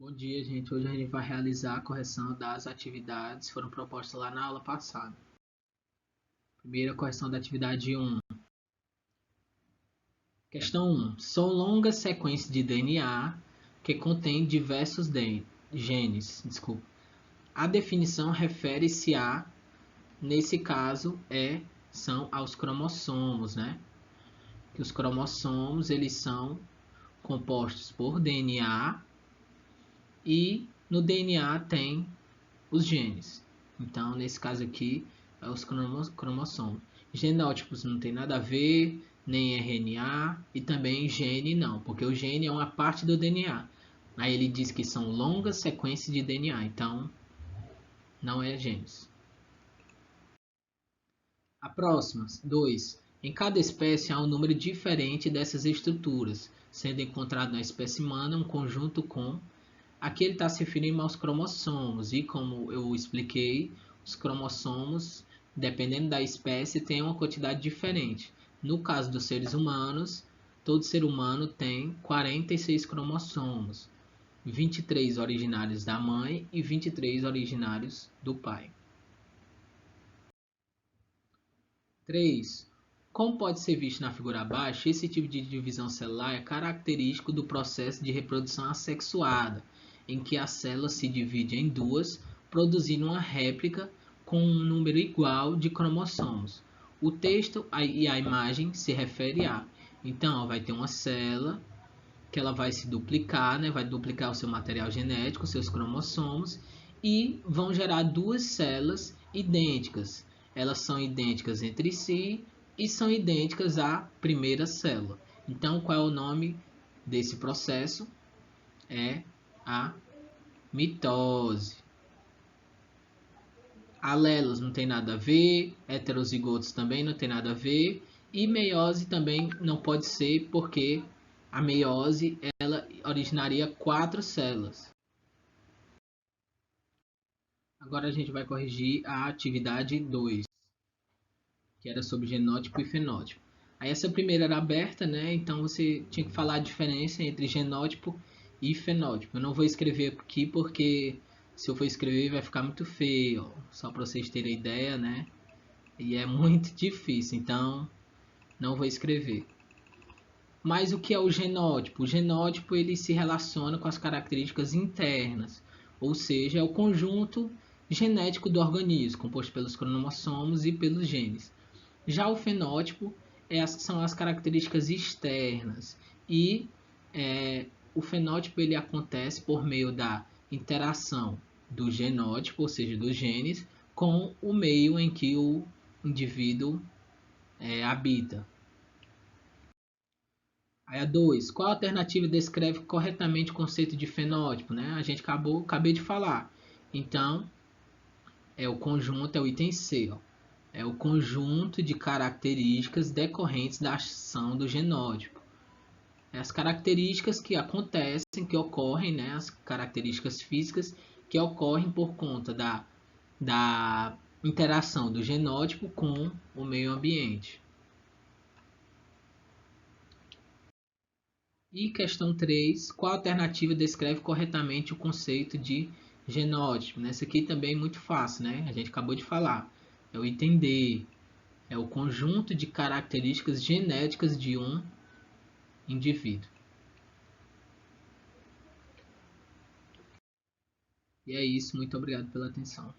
Bom dia, gente. Hoje a gente vai realizar a correção das atividades que foram propostas lá na aula passada. Primeira correção da atividade 1. Questão 1. São longas sequências de DNA que contêm diversos genes. A definição refere-se a, nesse caso, são aos cromossomos, né? Que os cromossomos, eles são compostos por DNA e no DNA tem os genes. Então, nesse caso aqui, é os cromossomos. Genótipos não tem nada a ver, nem RNA e também gene não, porque o gene é uma parte do DNA. Aí ele diz que são longas sequências de DNA, então não é genes. A próxima, 2. Em cada espécie há um número diferente dessas estruturas, sendo encontrado na espécie humana um conjunto com. Aqui ele está se referindo aos cromossomos, e como eu expliquei, os cromossomos, dependendo da espécie, tem uma quantidade diferente. No caso dos seres humanos, todo ser humano tem 46 cromossomos, 23 originários da mãe e 23 originários do pai. 3. Como pode ser visto na figura abaixo, esse tipo de divisão celular é característico do processo de reprodução assexuada, em que a célula se divide em duas, produzindo uma réplica com um número igual de cromossomos. O texto e a imagem se refere a. Então, vai ter uma célula que ela vai se duplicar, né? Vai duplicar o seu material genético, seus cromossomos, e vão gerar duas células idênticas. Elas são idênticas entre si e são idênticas à primeira célula. Então, qual é o nome desse processo? É a mitose. Alelos não tem nada a ver, heterozigotos também não tem nada a ver, e meiose também não pode ser, porque a meiose ela originaria 4 células. Agora a gente vai corrigir a atividade 2, que era sobre genótipo e fenótipo. Aí essa primeira era aberta, né? Então você tinha que falar a diferença entre genótipo e fenótipo. Eu não vou escrever aqui porque se eu for escrever vai ficar muito feio, só para vocês terem ideia, né? E é muito difícil, então não vou escrever. Mas o que é o genótipo? O genótipo ele se relaciona com as características internas, ou seja, é o conjunto genético do organismo, composto pelos cromossomos e pelos genes. Já o fenótipo são as características externas e o fenótipo ele acontece por meio da interação do genótipo, ou seja, dos genes, com o meio em que o indivíduo habita. Aí a 2. Qual alternativa descreve corretamente o conceito de fenótipo? Né? A gente acabei de falar. Então, é o conjunto, é o item C. Ó. É o conjunto de características decorrentes da ação do genótipo. As características que acontecem, que ocorrem, né? As características físicas que ocorrem por conta da interação do genótipo com o meio ambiente. E questão 3, qual alternativa descreve corretamente o conceito de genótipo? Essa aqui também é muito fácil, né? A gente acabou de falar. É o item D. É o conjunto de características genéticas de um indivíduo. E é isso. Muito obrigado pela atenção.